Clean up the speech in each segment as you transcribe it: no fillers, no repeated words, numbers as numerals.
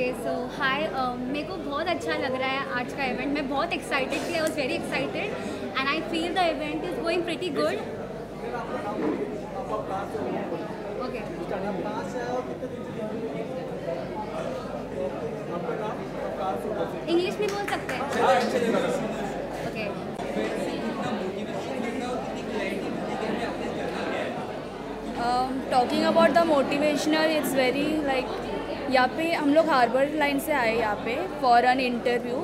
Okay so हाय मेरे को बहुत अच्छा लग रहा है आज का इवेंट। मैं बहुत एक्साइटेड थी, I was very excited and I feel the event is going pretty good. Okay English भी बोल सकते हैं। Okay talking about the motivational it's very like यहाँ पे हम लोग हार्बर लाइन से आए यहाँ पे for an interview.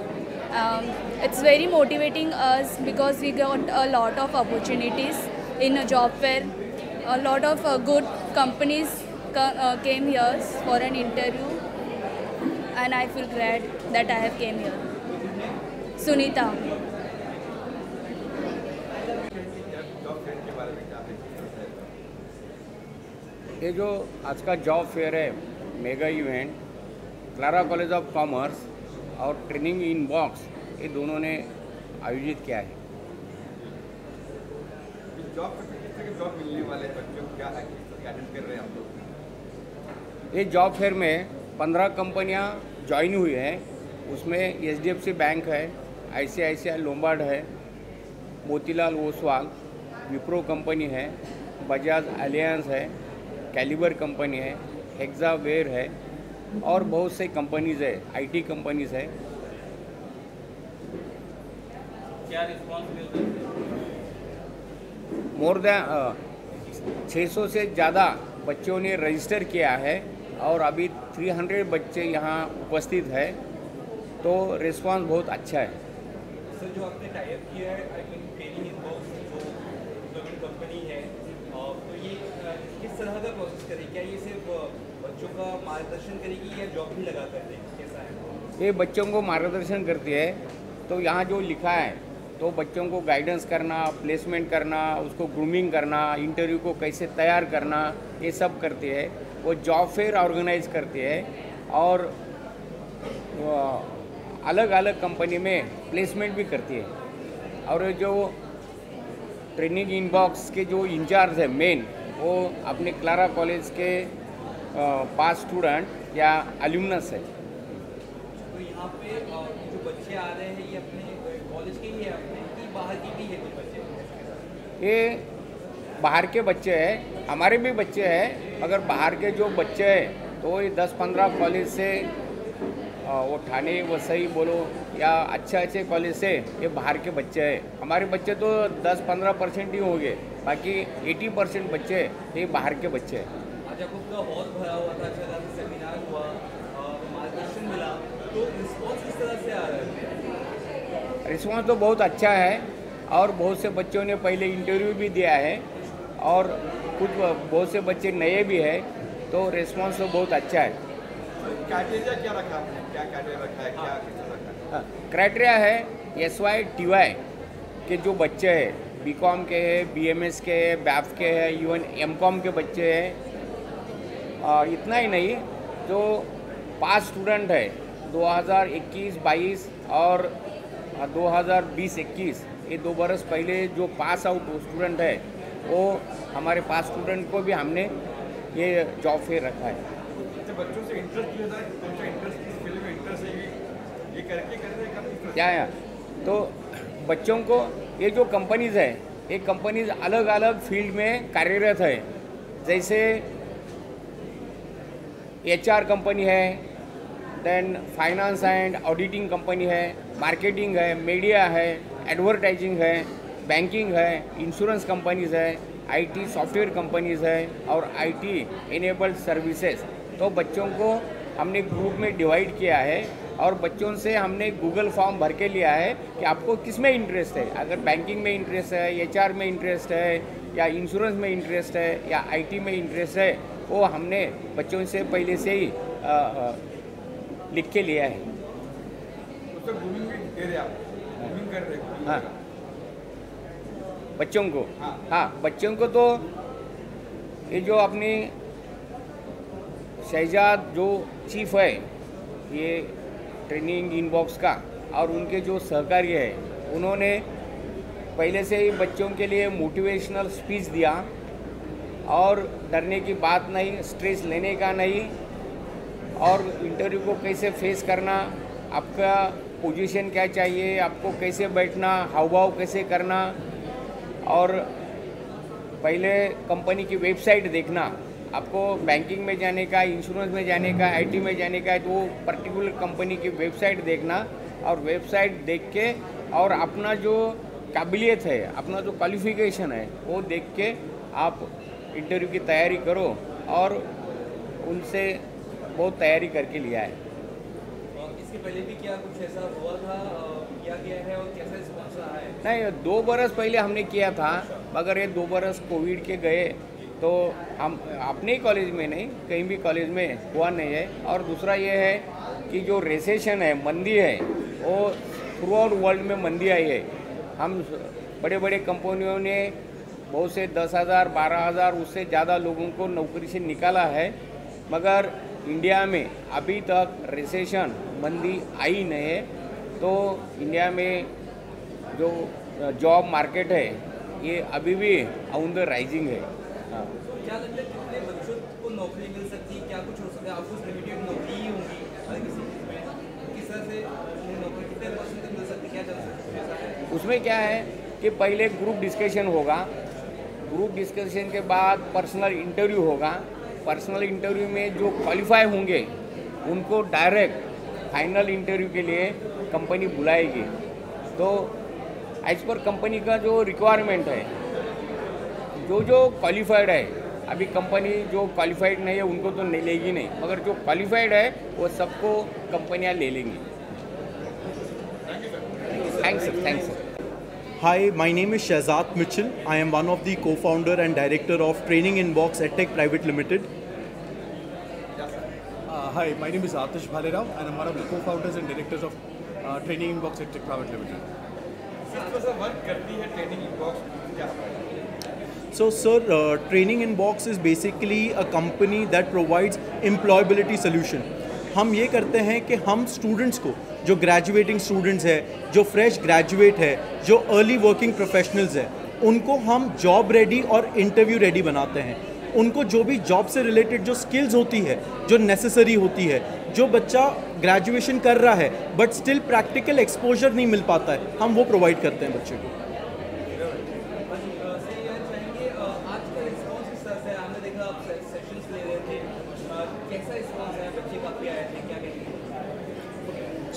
It's very motivating us because we got a lot of opportunities in a job fair. A lot of good companies came here for an interview and I feel glad that I have came here. Sunita. ये जो आज का job fair है, mega event, Clara college of commerce और training in box, ये दोनों ने आयोजित किया है। जॉब मिलने वाले बच्चों को क्या गाइडेंस कर रहे हैं आप लोग? ये जॉब फेयर में 15 कंपनियां ज्वाइन हुई हैं। उसमें एचडीएफसी बैंक है, आईसीआईसीआई लोम्बार्ड है, मोतीलाल ओसवाल, विप्रो कंपनी है, बजाज अलियांस है, कैलिबर कंपनी है, हेक्सावेयर है और बहुत से कंपनीज है, आईटी कंपनीज है। क्या रिस्पॉन्स मिल रहा है? मोर देन 600 से ज़्यादा बच्चों ने रजिस्टर किया है और अभी 300 बच्चे यहाँ उपस्थित है, तो रिस्पांस बहुत अच्छा है। सर, जो आपने टाइप किया है I mean training in box जो गवर्नमेंट कंपनी है, तो ये किस तरह का प्रोसेस करेगी? क्या ये सिर्फ बच्चों का मार्गदर्शन करेगी या जॉब भी लगा कर देगी? कैसा है? ये बच्चों को मार्गदर्शन करती है। तो यहाँ जो लिखा है तो बच्चों को गाइडेंस करना, प्लेसमेंट करना, उसको ग्रूमिंग करना, इंटरव्यू को कैसे तैयार करना, ये सब करती है। वो जॉब फेयर ऑर्गेनाइज करती है और अलग अलग कंपनी में प्लेसमेंट भी करती है। और जो ट्रेनिंग इनबॉक्स के जो इंचार्ज है मेन, वो अपने क्लारा कॉलेज के पास स्टूडेंट या एल्यूमनस है। तो यहाँ पे जो बच्चे आ रहे हैं ये अपने कॉलेज के ही है, अपने कि बाहर की भी है कुछ बच्चे? ये बाहर के बच्चे हैं, हमारे भी बच्चे हैं, मगर बाहर के जो बच्चे हैं तो ये 10-15 कॉलेज से, वो ठाणे वसई बोलो या अच्छे कॉलेज से ये बाहर के बच्चे हैं। हमारे बच्चे तो 10-15% ही होंगे, बाकी 80% बच्चे ये बाहर के बच्चे हैं। आज आपका हॉल भरा हुआ था, अच्छा खासा सेमिनार हुआ, मार्गदर्शन मिला, तो रिस्पॉन्स किस तरह से आ रहा है? रिस्पॉन्स तो बहुत अच्छा है और बहुत से बच्चों ने पहले इंटरव्यू भी दिया है और कुछ बहुत से बच्चे नए भी हैं, तो रिस्पॉन्स तो बहुत अच्छा है। क्राइटेरिया क्या रखा आपने? क्या क्राइटेरिया रखा है? क्या रखा है? क्राइटेरिया है SY-TY के जो बच्चे हैं, बीकॉम के हैं, BMS के हैं, BAF के हैं, इवन MCOM के बच्चे हैं। इतना ही नहीं, जो पास स्टूडेंट है 2021-22 और 2020-21, ये 2 बरस पहले जो पास आउट स्टूडेंट है, वो हमारे पास स्टूडेंट को भी हमने ये जॉब फेयर रखा है। बच्चों से इंटरेस्ट लेना है, कौन सा इंटरेस्ट, किस फील्ड में इंटरेस्ट है, ये करके करने क्या है? तो बच्चों को ये जो कंपनीज़ है, ये कंपनीज अलग अलग फील्ड में कार्यरत है। जैसे HR कंपनी है, then finance and auditing company है, मार्केटिंग है, मीडिया है, एडवर्टाइजिंग है, बैंकिंग है, इंश्योरेंस कंपनीज है, IT सॉफ्टवेयर कंपनीज है और IT इनेबल्ड सर्विसेज। तो बच्चों को हमने ग्रुप में डिवाइड किया है और बच्चों से हमने गूगल फॉर्म भर के लिया है कि आपको किस में इंटरेस्ट है। अगर बैंकिंग में इंटरेस्ट है, HR में इंटरेस्ट है, या इंश्योरेंस में इंटरेस्ट है, या IT में इंटरेस्ट है, वो हमने बच्चों से पहले से ही लिख के लिया है। तो ग्रूमिंग भी दे रहे आप? ग्रूमिंग कर रहे हैं? हाँ, बच्चों को। हाँ, बच्चों को तो ये जो अपनी शहजाद जो चीफ है ये ट्रेनिंग इनबॉक्स का, और उनके जो सहकारी है, उन्होंने पहले से ही बच्चों के लिए मोटिवेशनल स्पीच दिया और डरने की बात नहीं, स्ट्रेस लेने का नहीं, और इंटरव्यू को कैसे फेस करना, आपका पोजीशन क्या चाहिए, आपको कैसे बैठना, हाव भाव कैसे करना, और पहले कंपनी की वेबसाइट देखना। आपको बैंकिंग में जाने का, इंश्योरेंस में जाने का, आईटी में जाने का है तो वो पर्टिकुलर कंपनी की वेबसाइट देखना, और वेबसाइट देख के और अपना जो काबिलियत है, अपना जो क्वालिफिकेशन है वो देख के आप इंटरव्यू की तैयारी करो, और उनसे बहुत तैयारी करके लिया है। इसके पहले भी क्या कुछ ऐसा हुआ था, किया गया है, और कैसा रिस्पॉन्स रहा है? नहीं, 2 बरस पहले हमने किया था, मगर ये 2 बरस कोविड के गए तो हम अपने ही कॉलेज में नहीं, कहीं भी कॉलेज में हुआ नहीं है। और दूसरा ये है कि जो रिसेशन है, मंदी है, वो थ्रू आउट वर्ल्ड में मंदी आई है। हम बड़े बड़े कंपनियों ने बहुत से 10,000 12,000 उससे ज़्यादा लोगों को नौकरी से निकाला है, मगर इंडिया में अभी तक रिसेशन, मंदी आई नहीं है। तो इंडिया में जो जॉब मार्केट है ये अभी भी ऑन द राइजिंग है। हाँ। क्या लगता है कितने बच्चों को नौकरी मिल सकती है, क्या कुछ हो सकता है? आपको लिमिटेड नौकरी ही होगी हर किसी चीज़ में, किस तरह से नौकरी कितने % तक मिल सकती है, क्या चल सकता है? उसमें क्या है कि पहले ग्रुप डिस्कशन होगा, ग्रुप डिस्कशन के बाद पर्सनल इंटरव्यू होगा। पर्सनल इंटरव्यू में जो क्वालिफाई होंगे उनको डायरेक्ट फाइनल इंटरव्यू के लिए कंपनी बुलाएगी। तो एज पर कंपनी का जो रिक्वायरमेंट है, जो क्वालिफाइड है, अभी कंपनी जो क्वालिफाइड नहीं है उनको तो नहीं लेगी नहीं, मगर जो क्वालिफाइड है वो सबको कंपनियां ले लेंगी। Thanks sir. Hi, my name is Shahzad Mitchell. I am one of the co-founder and director of Training Inbox EdTech Private Limited. Hi, my name is Atish Bhalerao and I'm one of the co-founders and directors of Training Inbox EdTech Private Limited. किस तरह से work करती है training inbox, क्या? So, sir, Training Inbox is basically a company that provides employability solution. हम ये करते हैं कि हम स्टूडेंट्स को, जो ग्रेजुएटिंग स्टूडेंट्स है, जो फ्रेश ग्रेजुएट है, जो अर्ली वर्किंग प्रोफेशनल्स है, उनको हम जॉब रेडी और इंटरव्यू रेडी बनाते हैं। उनको जो भी जॉब से रिलेटेड जो स्किल्स होती है, जो नेसेसरी होती है, जो बच्चा ग्रेजुएशन कर रहा है बट स्टिल प्रैक्टिकल एक्सपोजर नहीं मिल पाता है, हम वो प्रोवाइड करते हैं बच्चे को।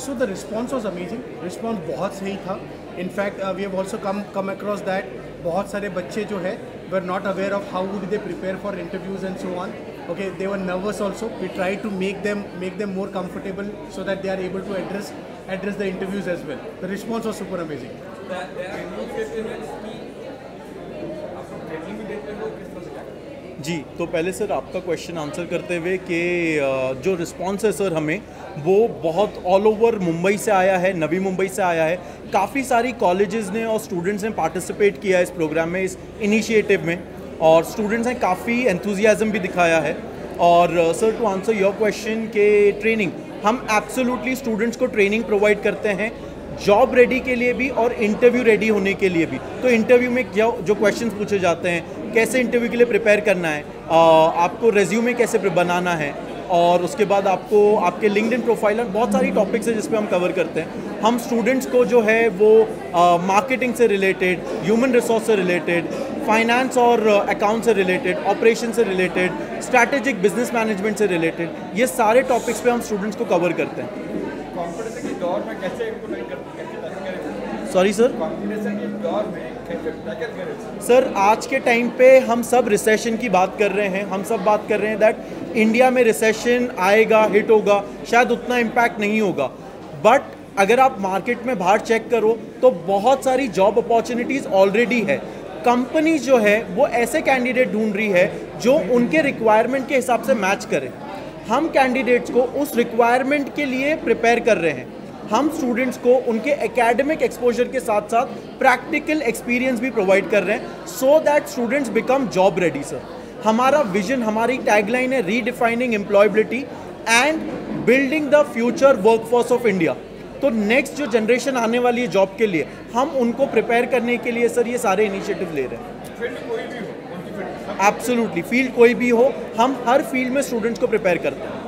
So the response was amazing. Response बहुत सही था. In fact, we have also come across that बहुत सारे बच्चे जो है were not aware of how would they prepare for interviews and so on. Okay, they were nervous also. We tried to make them more comfortable so that they are able to address the interviews as well. The response was super amazing. जी, तो पहले sir आपका question answer करते हुए कि जो response है sir हमें, वो बहुत ऑल ओवर मुंबई से आया है, नवी मुंबई से आया है। काफ़ी सारी कॉलेजेस ने और स्टूडेंट्स ने पार्टिसिपेट किया इस प्रोग्राम में, इस इनिशिएटिव में, और स्टूडेंट्स ने काफ़ी एंथुजियाज़म भी दिखाया है। और sir, to answer your question के ट्रेनिंग, हम एब्सोल्युटली स्टूडेंट्स को ट्रेनिंग प्रोवाइड करते हैं, जॉब रेडी के लिए भी और इंटरव्यू रेडी होने के लिए भी। तो इंटरव्यू में जो क्वेश्चंस पूछे जाते हैं, कैसे इंटरव्यू के लिए प्रिपेयर करना है, आपको रेज्यूमे कैसे बनाना है, और उसके बाद आपको आपके लिंक्डइन प्रोफाइल, बहुत सारी टॉपिक्स है जिस पे हम कवर करते हैं। हम स्टूडेंट्स को जो है वो मार्केटिंग से रिलेटेड, ह्यूमन रिसोर्स से रिलेटेड, फाइनेंस और अकाउंट से रिलेटेड, ऑपरेशन से रिलेटेड, स्ट्रैटेजिक बिजनेस मैनेजमेंट से रिलेटेड, ये सारे टॉपिक्स पे हम स्टूडेंट्स को कवर करते हैं। कॉम्पिटिशन के दौर में कैसे इम्प्लीमेंट करते हैं? Sorry sir? कॉम्पिटिशन के दौर में कैसे टैकल करें? सर, आज के टाइम पे हम सब रिसेशन की बात कर रहे हैं, हम सब बात कर रहे हैं दैट इंडिया में रिसेशन आएगा, हिट होगा, शायद उतना इम्पैक्ट नहीं होगा, बट अगर आप मार्केट में बाहर चेक करो तो बहुत सारी जॉब अपॉर्चुनिटीज़ ऑलरेडी है। कंपनीज जो है वो ऐसे कैंडिडेट ढूंढ रही है जो उनके रिक्वायरमेंट के हिसाब से मैच करे। हम कैंडिडेट्स को उस रिक्वायरमेंट के लिए प्रिपेयर कर रहे हैं। हम स्टूडेंट्स को उनके एकेडमिक एक्सपोजर के साथ साथ प्रैक्टिकल एक्सपीरियंस भी प्रोवाइड कर रहे हैं, so that students become job ready. Sir, हमारा विजन, हमारी टैगलाइन है redefining employability and building the future workforce of India. तो नेक्स्ट जो जनरेशन आने वाली है जॉब के लिए, हम उनको प्रिपेयर करने के लिए सर ये सारे इनिशिएटिव ले रहे हैं। फील्ड कोई भी हो, उनकी फील्ड एब्सोल्युटली, फील्ड कोई भी हो, हम हर फील्ड में स्टूडेंट्स को प्रिपेयर करते हैं।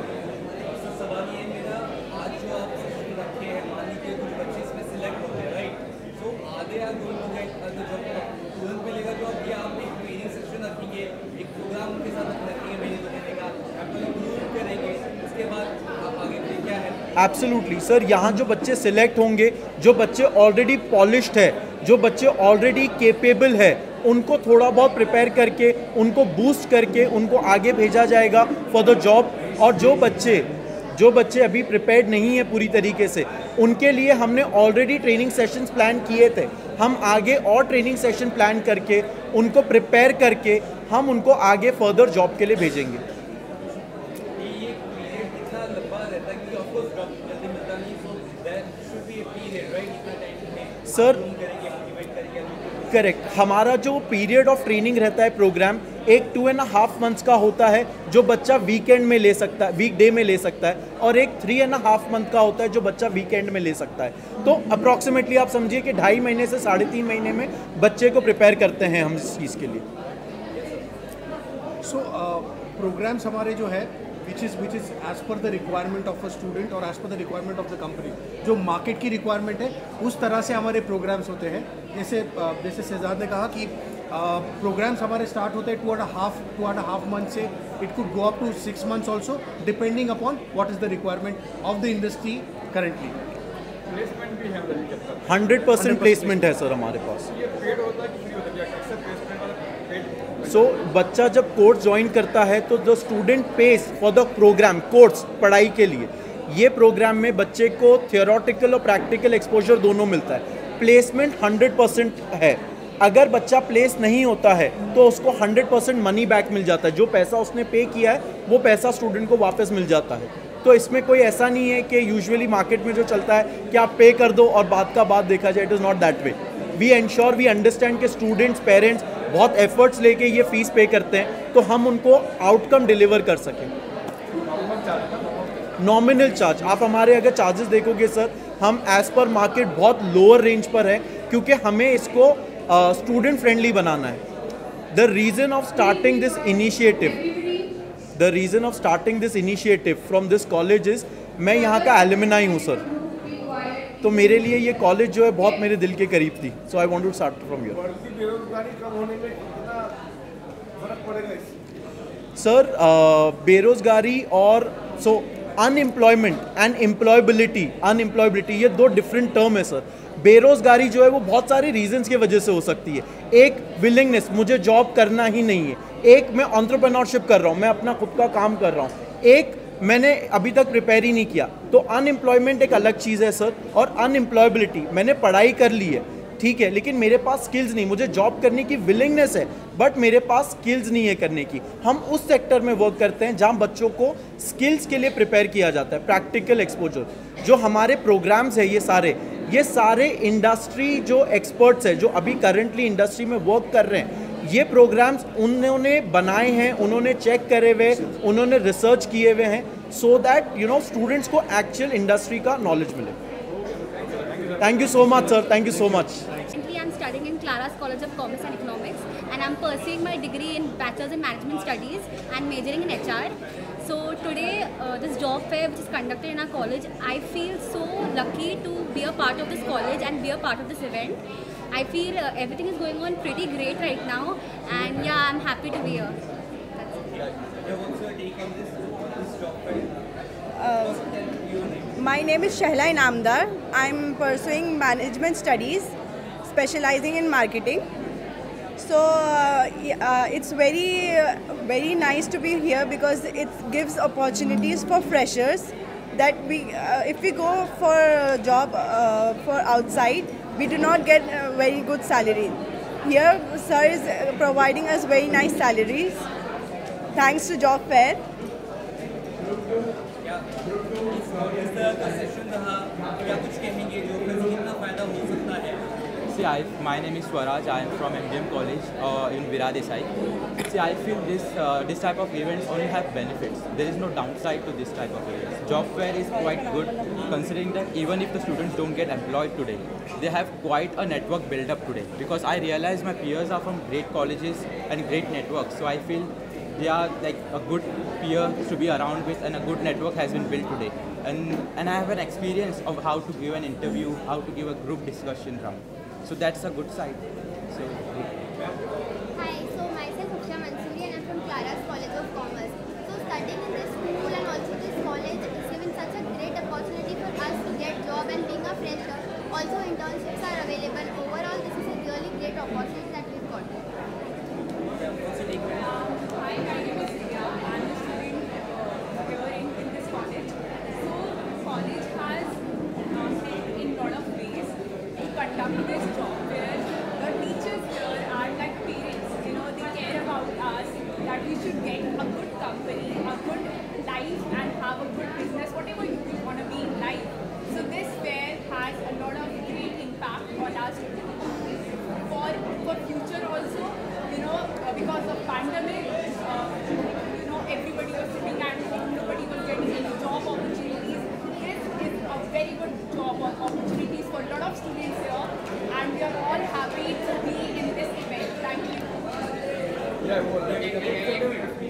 एब्सोल्युटली सर, यहाँ जो बच्चे सिलेक्ट होंगे, जो बच्चे ऑलरेडी पॉलिश्ड है, जो बच्चे ऑलरेडी केपेबल है, उनको थोड़ा बहुत प्रिपेयर करके, उनको बूस्ट करके उनको आगे भेजा जाएगा फॉर द जॉब। और जो बच्चे अभी प्रिपेयर्ड नहीं है पूरी तरीके से, उनके लिए हमने ऑलरेडी ट्रेनिंग सेशंस प्लान किए थे। हम आगे और ट्रेनिंग सेशन प्लान करके उनको प्रिपेयर करके हम उनको आगे फर्दर जॉब के लिए भेजेंगे। ये पीरियड कितना लंबा रहता है, क्योंकि ऑफ कोर्स जॉब जल्दी मिलता नहीं, so there should be a period right, इतना टाइम में सर करेंगे, मोटिवेट करेंगे। करेक्ट, हमारा जो पीरियड ऑफ ट्रेनिंग रहता है प्रोग्राम, एक 2.5 मंथ्स का होता है जो बच्चा वीकेंड में ले सकता है, वीकडे में ले सकता है, और एक 3.5 मंथ का होता है जो बच्चा वीकेंड में ले सकता है। तो अप्रॉक्सीमेटली आप समझिए कि 2.5 महीने से 3.5 महीने में बच्चे को प्रिपेयर करते हैं हम इस चीज़ के लिए। सो प्रोग्राम्स हमारे जो है which is as per the requirement of a student और as per the requirement of the company, जो मार्केट की रिक्वायरमेंट है उस तरह से हमारे प्रोग्राम्स होते हैं। जैसे शहजाद ने कहा कि प्रोग्राम्स हमारे स्टार्ट होते हैं 2.5 मंथ से, it could go up to 6 months also, depending upon what is the requirement of the industry currently. Placement भी है 100% प्लेसमेंट है सर हमारे पास। ये पेड होता है कि फ्री होता है, अक्सर प्लेसमेंट वाला पेड। सो बच्चा जब कोर्स ज्वाइन करता है तो the student pays for the program course पढ़ाई के लिए। ये प्रोग्राम में बच्चे को थियोरेटिकल और प्रैक्टिकल एक्सपोजर दोनों मिलता है। प्लेसमेंट 100% है। अगर बच्चा प्लेस नहीं होता है तो उसको 100% मनी बैक मिल जाता है। जो पैसा उसने पे किया है वो पैसा स्टूडेंट को वापस मिल जाता है। तो इसमें कोई ऐसा नहीं है कि यूजुअली मार्केट में जो चलता है कि आप पे कर दो और बात का बात देखा जाए। It is not that way. We ensure, we understand कि स्टूडेंट्स, पेरेंट्स बहुत एफर्ट्स लेके ये फीस पे करते हैं, तो हम उनको आउटकम डिलीवर कर सकें। नॉमिनल चार्ज, आप हमारे अगर चार्जेस देखोगे सर, हम एज पर मार्केट बहुत लोअर रेंज पर है, क्योंकि हमें इसको स्टूडेंट फ्रेंडली बनाना है। The reason of starting this initiative from this college is, मैं यहाँ का एलुमनाई हूँ सर, तो मेरे लिए ये कॉलेज जो है बहुत मेरे दिल के करीब थी। So I want to start from here. बेरोजगारी कम होने में कितना फर्क पड़ेगा सर बेरोजगारी और अनएम्प्लॉयमेंट एंड अनएम्प्लॉयबिलिटी ये दो डिफरेंट टर्म है सर। बेरोजगारी जो है वो बहुत सारे रीजंस की वजह से हो सकती है। एक विलिंगनेस, मुझे जॉब करना ही नहीं है। एक मैं एंटरप्रेन्योरशिप कर रहा हूँ, मैं अपना खुद का काम कर रहा हूँ। एक मैंने अभी तक प्रिपेयर ही नहीं किया। तो अनएम्प्लॉयमेंट एक अलग चीज़ है सर, और अनएम्प्लॉयबिलिटी, मैंने पढ़ाई कर ली है ठीक है, लेकिन मेरे पास स्किल्स नहीं। मुझे जॉब करने की विलिंगनेस है बट मेरे पास स्किल्स नहीं है करने की। हम उस सेक्टर में वर्क करते हैं जहां बच्चों को स्किल्स के लिए प्रिपेयर किया जाता है, प्रैक्टिकल एक्सपोजर। जो हमारे प्रोग्राम्स है ये सारे इंडस्ट्री जो एक्सपर्ट्स हैं, जो अभी करंटली इंडस्ट्री में वर्क कर रहे हैं, ये प्रोग्राम्स उन्होंने बनाए हैं, उन्होंने चेक करे हुए, उन्होंने रिसर्च किए हुए हैं, सो दैट स्टूडेंट्स को एक्चुअल इंडस्ट्री का नॉलेज मिले। Thank you so much, sir. Thank you so much. Recently, I'm studying in Claras College of Commerce and Economics, and I'm pursuing my degree in Bachelor's in Management Studies and majoring in HR. So today, this job fair which is conducted in our college, I feel so lucky to be a part of this college and be a part of this event. I feel everything is going on pretty great right now, and yeah, I'm happy to be here. That's it. What's your take on this job fair? My name is Shehla Inamdar. I'm pursuing management studies, specializing in marketing. So it's very nice to be here because it gives opportunities for freshers that if we go for a job for outside, we do not get a very good salary. Here, sir is providing us very nice salaries thanks to job fair. इस तरह का session रहा, क्या कुछ कहेंगे जो फिर कितना फ़ायदा हो सकता है? See, my name is Swaraj. I am from MGM College in Vira Desai. See, I feel this type of events only have benefits. There is no downside to this type of events. Job fair is quite good, considering that even if the students don't get employed today, they have quite a network built up today. Because I realize my peers are from great colleges and great networks, so I feel they are like a good peer to be around with, and a good network has been built today. And I have an experience of how to give an interview, how to give a group discussion round. So that's a good side. So. Hi, so myself Uksha Mansoori and I'm from Claras College of Commerce. So studying in this school and also this college is given such a great opportunity students. For future also, because of pandemic, everybody was sitting at home, nobody was getting any job opportunities. This is a very good job opportunities for a lot of students here, and we are all happy to be in this event. Thank you.